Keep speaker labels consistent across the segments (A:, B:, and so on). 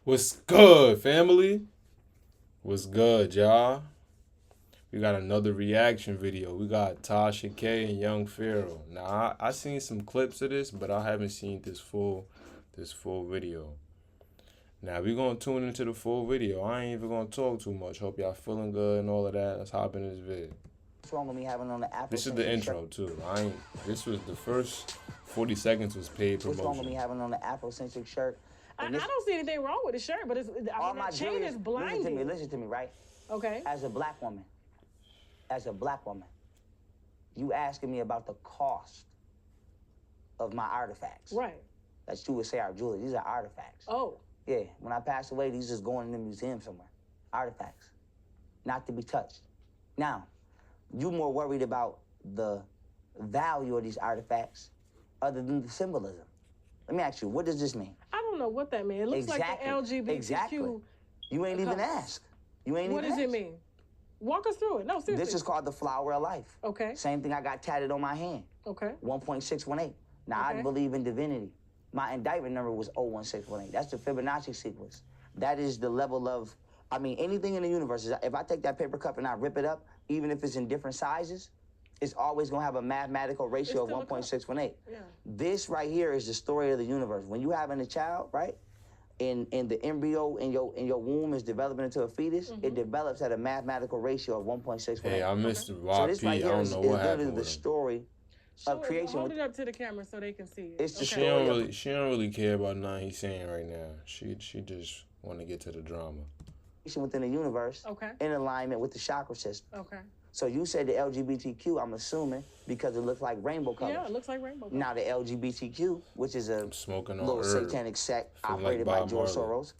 A: What's good, family? What's good, y'all? We got another reaction video. We got Tasha K and Young Pharaoh. Now I seen some clips of this, but I haven't seen this full video. Now we gonna tune into the full video. I ain't even gonna talk too much. Hope y'all feeling good and all of that. Let's hop in this vid.
B: What's wrong with me having on the Afro?
A: This is the intro too. This was the first 40 seconds was paid promotion.
B: What's wrong with me having on the Afrocentric shirt?
C: I don't see anything wrong with the shirt, but the chain is blinding.
B: Listen to me, right?
C: Okay.
B: As a black woman, you asking me about the cost of my artifacts.
C: Right.
B: That you would say are jewelry. These are artifacts.
C: Oh.
B: Yeah, when I pass away, these just going in the museum somewhere. Artifacts. Not to be touched. Now, you more worried about the value of these artifacts other than the symbolism. Let me ask you, what does this mean?
C: I don't know what that means. It looks like the LGBTQ.
B: Exactly. You ain't even ask.
C: What does it mean? Walk us through it. No, seriously.
B: This is called the flower of life.
C: Okay.
B: Same thing I got tatted on my hand.
C: Okay.
B: 1.618. Now,
C: Okay.
B: I believe in divinity. My indictment number was 01618. That's the Fibonacci sequence. That is the level of, anything in the universe. If I take that paper cup and I rip it up, even if it's in different sizes, it's always going to have a mathematical ratio of 1.618.
C: Yeah.
B: This right here is the story of the universe. When you having a child, right, and the embryo in your womb is developing into a fetus, it develops at a mathematical ratio of 1.618.
A: Hey, I missed the
B: So this right
A: YP. I
B: here
A: don't
B: is
A: know what happened
B: literally the
A: with him.
B: story of creation.
C: Hold it up to the camera so they can see it.
B: It's the
A: She
B: story
A: don't really care about nothing he's saying right now. She just want to get to the drama.
B: within the universe
C: Okay.
B: in alignment with the chakra system.
C: Okay.
B: So you said the LGBTQ, I'm assuming, because it looks like rainbow colors.
C: Yeah, it looks like rainbow.
B: Now the LGBTQ, which is a
A: Smoking on
B: little
A: herb.
B: satanic sect
A: Feel like
B: operated by
A: Bob
B: George
A: Marley.
B: Soros,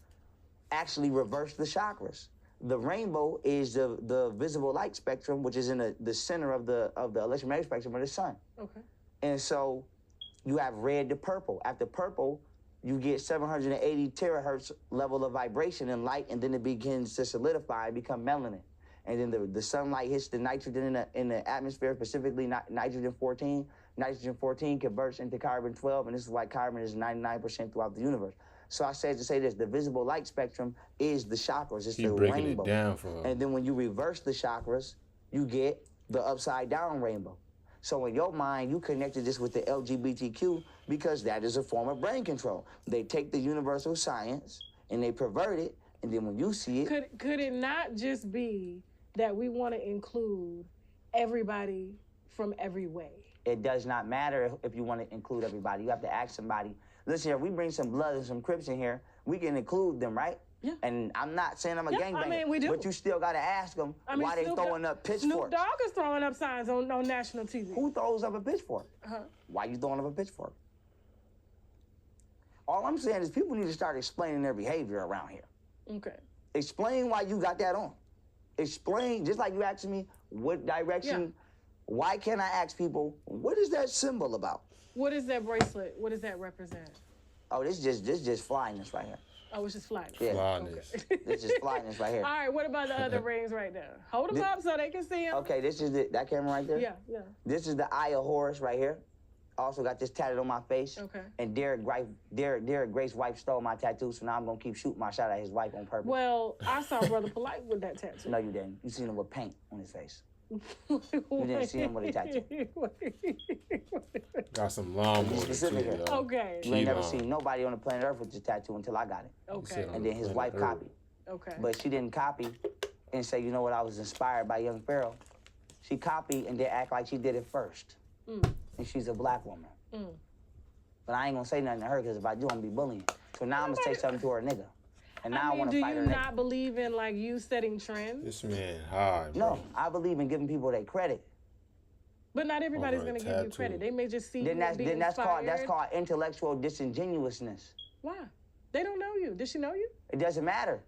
B: actually reversed the chakras. The rainbow is the visible light spectrum, which is in the center of the electromagnetic spectrum of the sun.
C: Okay.
B: And so you have red to purple. After purple, you get 780 terahertz level of vibration and light, and then it begins to solidify and become melanin. And then the sunlight hits the nitrogen in the atmosphere, specifically nitrogen-14. Nitrogen-14 converts into carbon-12, and this is why carbon is 99% throughout the universe. So I said to say this, the visible light spectrum is the chakras. It's
A: He
B: the
A: breaking
B: rainbow.
A: it down for her.
B: And then when you reverse the chakras, you get the upside-down rainbow. So in your mind, you connected this with the LGBTQ because that is a form of brain control. They take the universal science and they pervert it, and then when you see it...
C: Could it not just be that we want to include everybody from every way?
B: It does not matter if you want to include everybody. You have to ask somebody. Listen here, if we bring some blood and some Crips in here, we can include them, right?
C: Yeah.
B: And I'm not saying I'm a gangbanger,
C: we do.
B: but you still got to ask them why they throwing up pitchforks.
C: Snoop Dogg is throwing up signs on national TV.
B: Who throws up a pitchfork? Why you throwing up a pitchfork? All I'm saying is people need to start explaining their behavior around here.
C: Okay.
B: Explain why you got that on. Explain, just like you asked me what direction. Why can't I ask people, what is that symbol about?
C: What is that bracelet? What does that represent?
B: Oh, this just flyness right here.
C: Oh, it's just flying.
B: Yeah.
A: Flyness.
C: Okay.
B: This is flyness right here.
C: All right, what about the other rings right there? Hold them up so they can see them.
B: Okay, this is that camera right there?
C: Yeah.
B: This is the Eye of Horus right here. Also got this tatted on my face.
C: Okay.
B: And Derek Grace's wife stole my tattoo, so now I'm gonna keep shooting my shot at his wife on purpose.
C: Well, I saw Brother Polite with that tattoo.
B: No, you didn't. You seen him with paint on his face. You didn't see him with a tattoo.
A: Got some lawnmower
B: specific
A: too,
B: here.
A: though.
C: Okay.
B: You ain't never
A: Keyline.
B: seen nobody on the planet Earth with this tattoo until I got it.
C: Okay.
B: And then his wife copied.
C: Okay.
B: But she didn't copy and say, you know what, I was inspired by Young Pharaoh. She copied and then act like she did it first. And she's a black woman. But I ain't gonna say nothing to her because if I do, I'm gonna be bullying. So now I'm gonna say something to her nigga. And now I want to fight her
C: do you
B: nigga.
C: not believe in like you setting trends?
A: This man high, bro.
B: No, I believe in giving people their credit.
C: But not everybody's
A: Over a
C: gonna give you
A: tattoo.
C: credit. They may just see you
B: Then
C: and be
B: that's
C: inspired.
B: called intellectual disingenuousness.
C: Why? They don't know you. Did she know you?
B: It doesn't matter.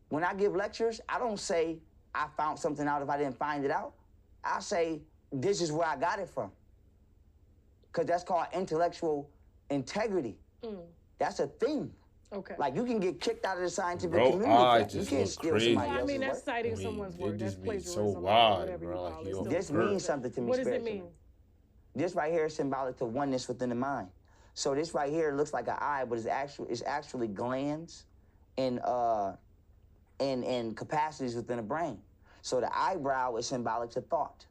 B: When I give lectures, I don't say I found something out if I didn't find it out. I say this is where I got it from. Because that's called intellectual integrity. That's a thing.
C: Okay.
B: Like you can get kicked out of the scientific
A: Bro,
B: community.
A: I
B: for that. You
A: just
B: can't
A: look
B: steal
A: crazy.
B: somebody
C: Well, I
B: else's
C: mean, that's
B: work.
C: citing
A: I mean,
C: someone's
A: it
C: work. That's
A: just be so
C: plagiarism. or
A: wide,
C: whatever
A: bro,
C: you
A: like
C: call
A: you
C: it.
A: off
C: So-
B: This
A: Earth.
B: means something to me
C: What does it
B: spiritually.
C: mean?
B: This right here is symbolic to oneness within the mind. So this right here looks like an eye, but it's actually glands in capacities within the brain. So the eyebrow is symbolic to thought,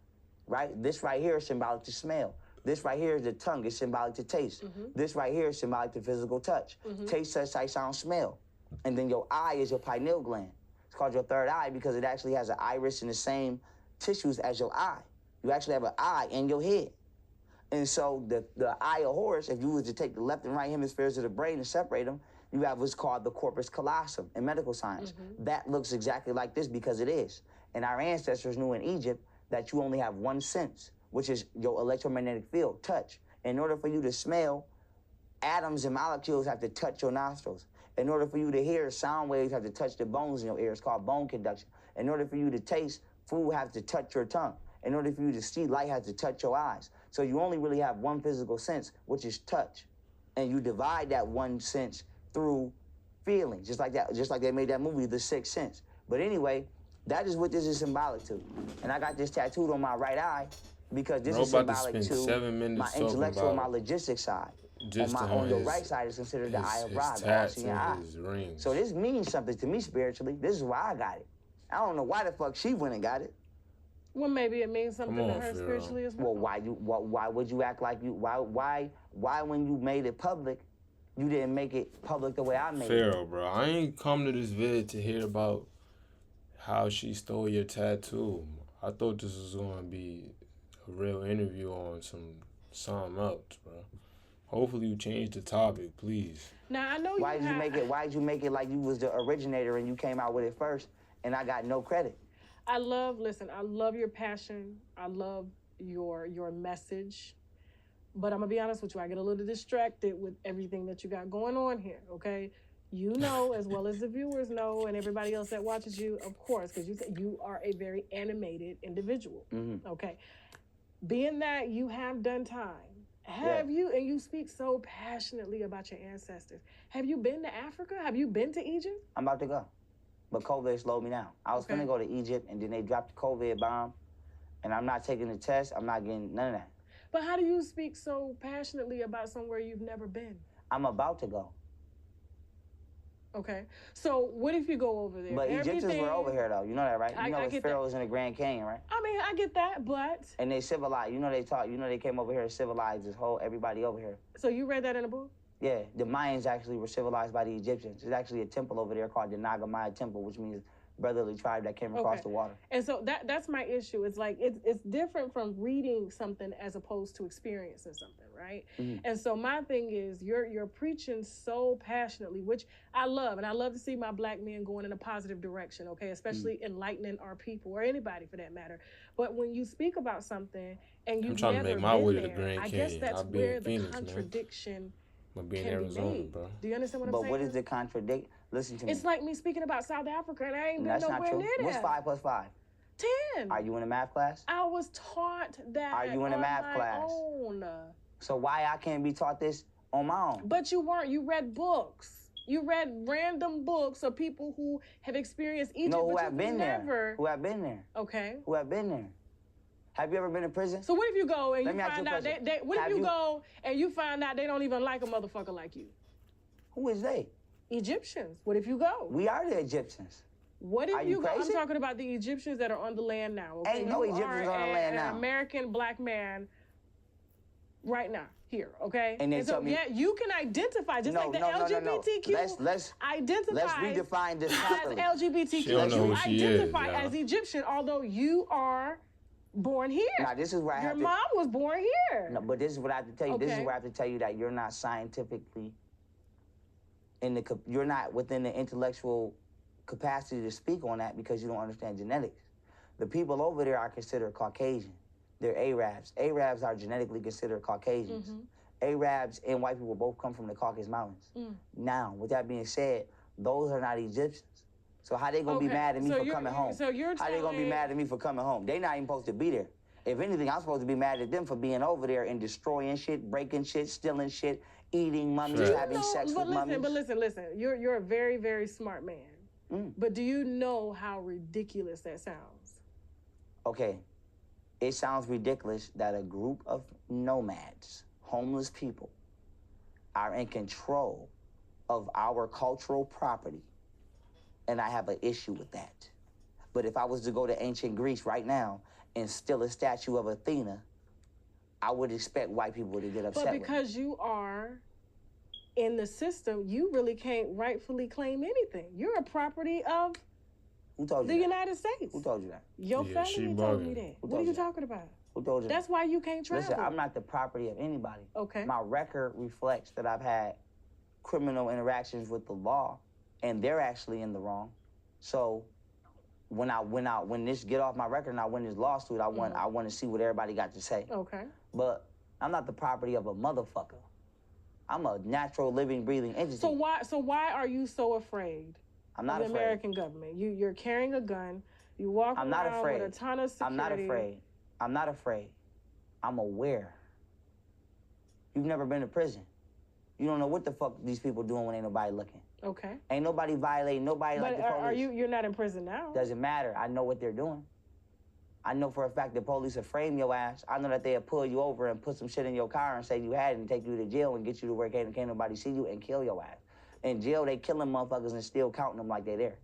B: right? This right here is symbolic to smell. This right here is the tongue. It's symbolic to taste. This right here is symbolic to physical touch. Taste, touch, sight, sound, smell. And then your eye is your pineal gland. It's called your third eye because it actually has an iris in the same tissues as your eye. You actually have an eye in your head. And so the Eye of Horus, if you was to take the left and right hemispheres of the brain and separate them, you have what's called the corpus callosum in medical science. That looks exactly like this because it is. And our ancestors knew in Egypt that you only have one sense, which is your electromagnetic field, touch. In order for you to smell, atoms and molecules have to touch your nostrils. In order for you to hear, sound waves have to touch the bones in your ears, called bone conduction. In order for you to taste, food has to touch your tongue. In order for you to see, light has to touch your eyes. So you only really have one physical sense, which is touch. And you divide that one sense through feelings, just like that, just like they made that movie, The Sixth Sense. But anyway, that is what this is symbolic to. And I got this tattooed on my right eye because this is symbolic to my intellectual, my logistics side. On your right side is considered the Eye of Ra, the all-seeing eye. So this means something to me spiritually. This is why I got it. I don't know why the fuck she went and got it.
C: Well, maybe it means something to her spiritually as well.
B: Well, why would you act like you? Why when you made it public, you didn't make it public the way I made it?
A: Pharaoh, bro, I ain't come to this vid to hear about how she stole your tattoo. I thought this was gonna be a real interview on something else, bro. Hopefully you change the topic, please.
C: Now I know
B: Why did you make it like you was the originator and you came out with it first, and I got no credit?
C: I love your passion. I love your message. But I'm gonna be honest with you, I get a little distracted with everything that you got going on here, okay? You know, as well as the viewers know, and everybody else that watches you, of course, because you are a very animated individual, okay? Being that you have done time, and you speak so passionately about your ancestors, have you been to Africa? Have you been to Egypt?
B: I'm about to go. But COVID slowed me down. I was gonna go to Egypt, and then they dropped the COVID bomb, and I'm not taking the test. I'm not getting none of that.
C: But how do you speak so passionately about somewhere you've never been?
B: I'm about to go.
C: Okay. So what if you go over there?
B: But Egyptians were over here, though. You know that, right? You know the pharaohs in the Grand Canyon, right?
C: I mean, I get that, but...
B: And they civilized. You know they came over here and civilized everybody over here.
C: So you read that in a book?
B: Yeah, the Mayans actually were civilized by the Egyptians. There's actually a temple over there called the Naga Maya Temple, which means brotherly tribe that came across the water.
C: And so that's my issue. It's like it's different from reading something as opposed to experiencing something, right? And so my thing is you're preaching so passionately, which I love, and I love to see my black men going in a positive direction, okay? Especially enlightening our people or anybody for that matter. But when you speak about something and you've never been there, I guess that's where the contradiction
A: be in Arizona, bro.
C: Do you understand what I'm saying?
B: But what is the contradiction? Listen to me.
C: It's like me speaking about South Africa, and I ain't been nowhere near there.
B: What's 5 plus 5?
C: 10.
B: Are you in a math class?
C: I was taught that.
B: Are you in a math class?
C: Own.
B: So why I can't be taught this on my own?
C: But you weren't. You read books. You read random books of people who have experienced Egypt.
B: No, who have been there. Who have been there.
C: Okay.
B: Who have been there. Have you ever been in prison?
C: So what if you go and you find out what if you go and you find out they don't even like a motherfucker like you?
B: Who is they?
C: Egyptians. What if you go?
B: We are the Egyptians.
C: What if you go? I'm talking about the Egyptians that are on the land now. Okay?
B: Ain't no Egyptians on the land now.
C: An American black man right now, here, okay?
B: And
C: so, you can identify, just like the LGBTQ
B: let's redefine this properly.
C: As LGBTQ, you identify as Egyptian, although you are born here.
B: Now, this is where
C: your mom was born here.
B: No, but this is what I have to tell you. Okay. This is where I have to tell you that you're not scientifically you're not within the intellectual capacity to speak on that because you don't understand genetics. The people over there are considered Caucasian. They're Arabs. Arabs are genetically considered Caucasians. Arabs and white people both come from the Caucasus Mountains. Now, with that being said, those are not Egyptians. So how they gonna be mad at me for coming home? How they gonna be mad at me for coming home? They not even supposed to be there. If anything, I'm supposed to be mad at them for being over there and destroying shit, breaking shit, stealing shit, eating mummies, having sex with mummies.
C: But listen. You're a very, very smart man. But do you know how ridiculous that sounds?
B: Okay. It sounds ridiculous that a group of nomads, homeless people, are in control of our cultural property and I have an issue with that. But if I was to go to ancient Greece right now and steal a statue of Athena, I would expect white people to get upset
C: But
B: with me.
C: because you are in the system, you really can't rightfully claim anything. You're a property of
B: Who told you
C: the
B: that?
C: United States.
B: Who told you that?
C: Your
A: Yeah, she
C: family told me
A: bugging.
C: that.
B: Who
C: What are
B: told
C: you
B: you that?
C: talking about?
B: Who told you
C: That's
B: that?
C: why you can't travel.
B: Listen, I'm not the property of anybody.
C: Okay.
B: My record reflects that I've had criminal interactions with the law, and they're actually in the wrong. So when this get off my record and I win this lawsuit, I want to see what everybody got to say.
C: Okay.
B: But I'm not the property of a motherfucker. I'm a natural, living, breathing entity.
C: So why are you so afraid
B: I'm not
C: of the
B: afraid.
C: American government? You're carrying a gun. You walk
B: I'm
C: around
B: not afraid.
C: with a ton of security.
B: I'm not afraid. I'm not afraid. I'm aware. You've never been to prison. You don't know what the fuck these people doing when ain't nobody looking.
C: Okay.
B: Ain't nobody violating nobody like
C: But
B: the police.
C: are you're not in prison now?
B: Doesn't matter. I know what they're doing. I know for a fact the police will frame your ass. I know that they'll pull you over and put some shit in your car and say you had it and take you to jail and get you to where can't nobody see you and kill your ass. In jail, they killing motherfuckers and still counting them like they're there.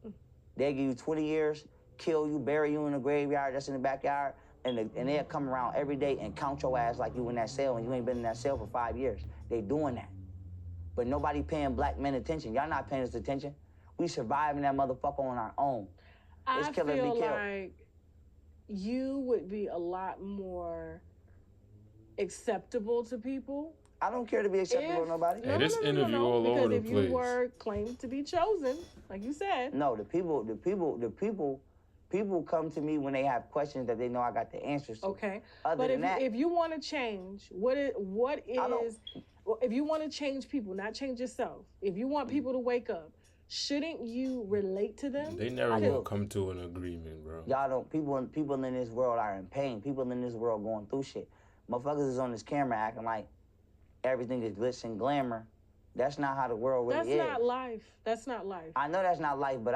B: They'll give you 20 years, kill you, bury you in the graveyard that's in the backyard, and they'll come around every day and count your ass like you in that cell and you ain't been in that cell for 5 years. They doing that. But nobody paying black men attention. Y'all not paying us attention. We surviving that motherfucker on our own. It's
C: I
B: kill or be
C: feel
B: killed.
C: like you would be a lot more acceptable to people.
B: I don't care to be acceptable to nobody.
A: Hey, this interview all over the
C: because
A: place.
C: if you were claimed to be chosen, like you said.
B: No, the people come to me when they have questions that they know I got the answers to.
C: Okay.
B: Other
C: But
B: than that,
C: if you want to change, if you want to change people, not change yourself, if you want people to wake up, shouldn't you relate to them?
A: They never will come to an agreement, bro.
B: y'all don't. People in this world are in pain. People in this world going through shit. Motherfuckers is on this camera acting like everything is glitz and glamour. That's not how the world really is.
C: That's not life. That's not life.
B: I know that's not life, but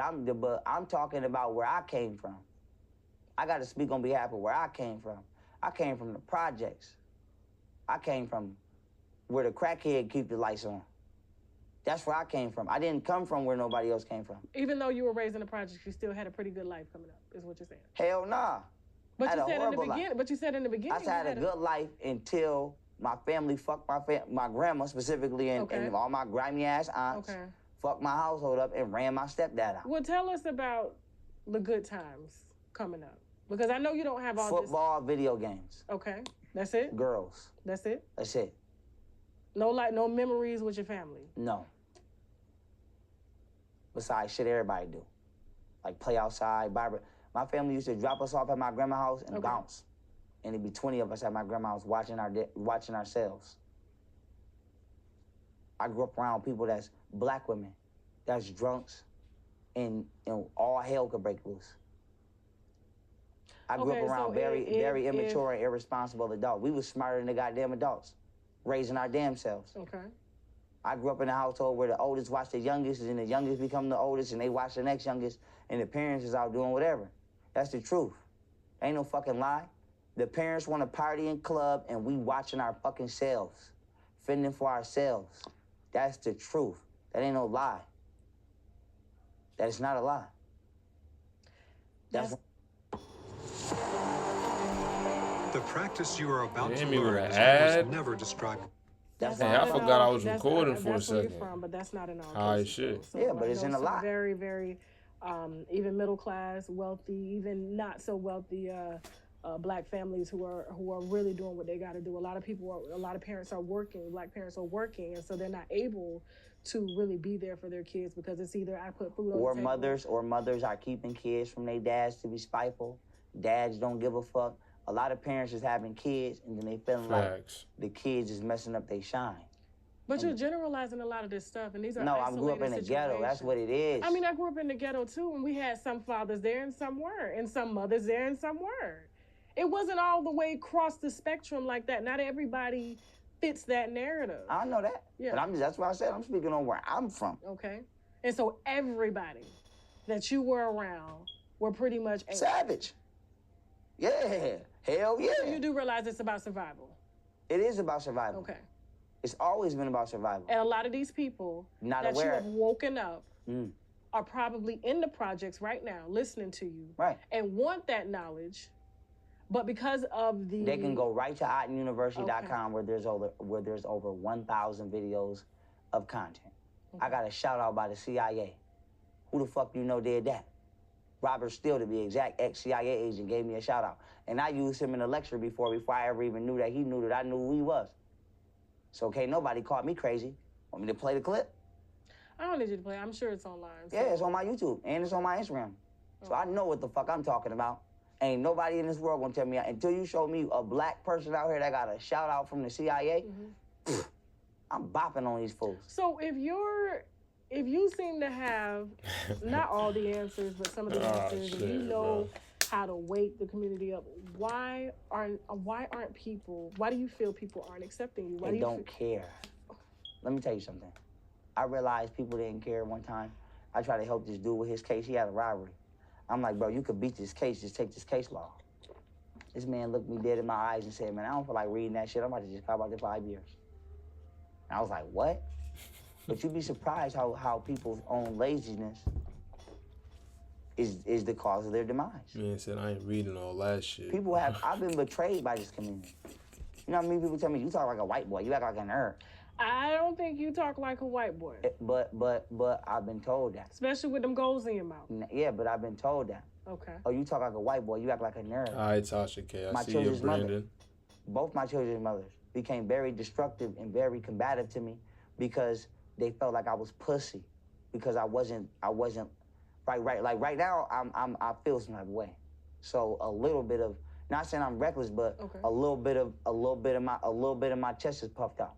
B: I'm talking about where I came from. I got to speak on behalf of where I came from. I came from the projects. I came from where the crackhead keep the lights on. That's where I came from. I didn't come from where nobody else came from.
C: Even though you were raised in the projects, you still had a pretty good life coming up, is what you're saying.
B: Hell nah.
C: But
B: I had
C: you
B: a
C: said in the
B: horrible
C: beginning.
B: life.
C: But you said in the beginning.
B: I had a good life until my family fucked my grandma specifically and all my grimy ass aunts fucked my household up and ran my stepdad out.
C: Well, tell us about the good times coming up. Because I know you don't have all
B: Football, video games.
C: Okay. That's it?
B: Girls.
C: That's it?
B: That's it.
C: No memories with your family?
B: No. Besides shit everybody do. Like play outside, my family used to drop us off at my grandma's house and bounce. And it'd be 20 of us at my grandma's house watching ourselves. I grew up around people that's black women, that's drunks, and all hell could break loose. I grew up around very immature and irresponsible adults. We was smarter than the goddamn adults, raising our damn selves.
C: Okay.
B: I grew up in a household where the oldest watch the youngest, and the youngest become the oldest, and they watch the next youngest, and the parents is out doing whatever. That's the truth. Ain't no fucking lie. The parents want to party and club, and we watching our fucking selves, fending for ourselves. That's the truth. That ain't no lie. That is not a lie. That's
D: The practice you are about to
A: Damn, you
D: learn
A: were
D: is
A: ad?
D: almost never described.
B: That's
A: Hey, I
B: not
A: forgot I was
C: That's-
A: recording for a
C: that's where you're
A: second.
C: from, but that's not in all
A: High
C: cases,
A: shit.
C: though. So
B: Yeah, but
C: I
B: it's
C: know
B: in a
C: some
B: lot.
C: Very, very, even middle class, wealthy, even not so wealthy black families who are really doing what they got to do. A lot of parents are working. Black parents are working, and so they're not able to really be there for their kids because it's either I put food on the table.
B: mothers are keeping kids from their dads to be spiteful. Dads don't give a fuck. A lot of parents is having kids, and then they feeling like the kids is messing up their shine.
C: But you're generalizing a lot of this stuff, and these are
B: No, I grew up in the ghetto. That's what it is.
C: I mean, I grew up in the ghetto too, and we had some fathers there and some weren't, and some mothers there and some weren't. It wasn't all the way across the spectrum like that. Not everybody fits that narrative.
B: I know that.
C: Yeah.
B: But that's why I said I'm speaking on where I'm from.
C: Okay. And so everybody that you were around were pretty much
B: savage. Yeah. Hell yeah.
C: So you do realize it's about survival.
B: It is about survival.
C: Okay.
B: It's always been about survival.
C: And a lot of these people
B: Not
C: that
B: aware.
C: you have woken up are probably in the projects right now listening to you
B: Right.
C: and want that knowledge, but because of the...
B: They can go right to OttonUniversity.com where there's over 1,000 videos of content.
C: Okay.
B: I got a shout out by the CIA. Who the fuck do you know did that? Robert Steele, to be exact, ex-CIA agent, gave me a shout out. And I used him in a lecture before I ever even knew that he knew that I knew who he was. So can't nobody call me crazy. Want me to play the clip?
C: I don't need you to play. I'm sure it's online. So.
B: Yeah, it's on my YouTube and it's on my Instagram. So I know what the fuck I'm talking about. Ain't nobody in this world gonna tell me, until you show me a black person out here that got a shout out from the CIA, I'm bopping on these fools.
C: So if you seem to have not all the answers, but some of the answers, and you know how to wake the community up, why do you feel people aren't accepting you? Why
B: They don't care. Let me tell you something. I realized people didn't care one time. I tried to help this dude with his case. He had a robbery. I'm like, bro, you could beat this case. Just take this case law. This man looked me dead in my eyes and said, man, I don't feel like reading that shit. I'm about to just cop out there 5 years. And I was like, what? But you'd be surprised how people's own laziness is the cause of their demise.
A: Man said, I ain't reading all that shit.
B: I've been betrayed by this community. You know how many people tell me, you talk like a white boy, you act like a nerd.
C: I don't think you talk like a white boy.
B: But I've been told that.
C: Especially with them goals in your mouth.
B: Yeah, but I've been told that.
C: Okay.
B: Oh, you talk like a white boy, you act like a nerd.
A: All right, Tasha K,
B: My
A: I see you, Brandon.
B: Both my children's mothers became very destructive and very combative to me because they felt like I was pussy, because I wasn't right. Like right now, I feel some type of way. So a little bit of, not saying I'm reckless, but a little bit of my chest is puffed out.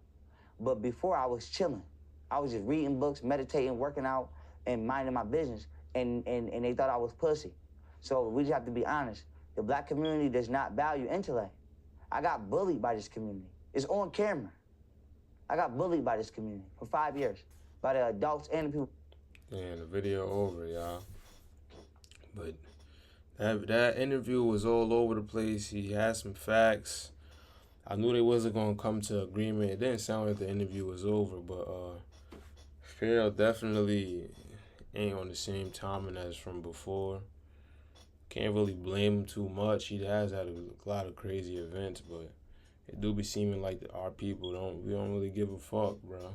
B: But before I was chilling. I was just reading books, meditating, working out, and minding my business. And they thought I was pussy. So we just have to be honest. The black community does not value intellect. I got bullied by this community. It's on camera. I got bullied by this community for 5 years. By the adults and the people.
A: Man, the video over, y'all. But that interview was all over the place. He had some facts. I knew they wasn't gonna come to agreement. It didn't sound like the interview was over, but Pharaoh definitely ain't on the same timing as from before. Can't really blame him too much. He has had a lot of crazy events, but it do be seeming like our people don't really give a fuck, bro.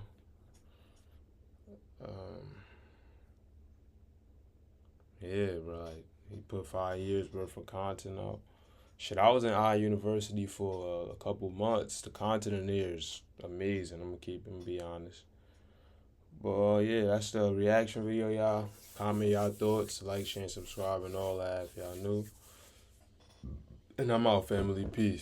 A: Yeah, bro. Like, he put 5 years worth of content out. Shit, I was in Eye University for a couple months. The content in there is amazing. I'm gonna be honest. But yeah, that's the reaction video, y'all. Comment y'all thoughts, like, share, and subscribe, and all that if y'all new. And I'm out, family. Peace.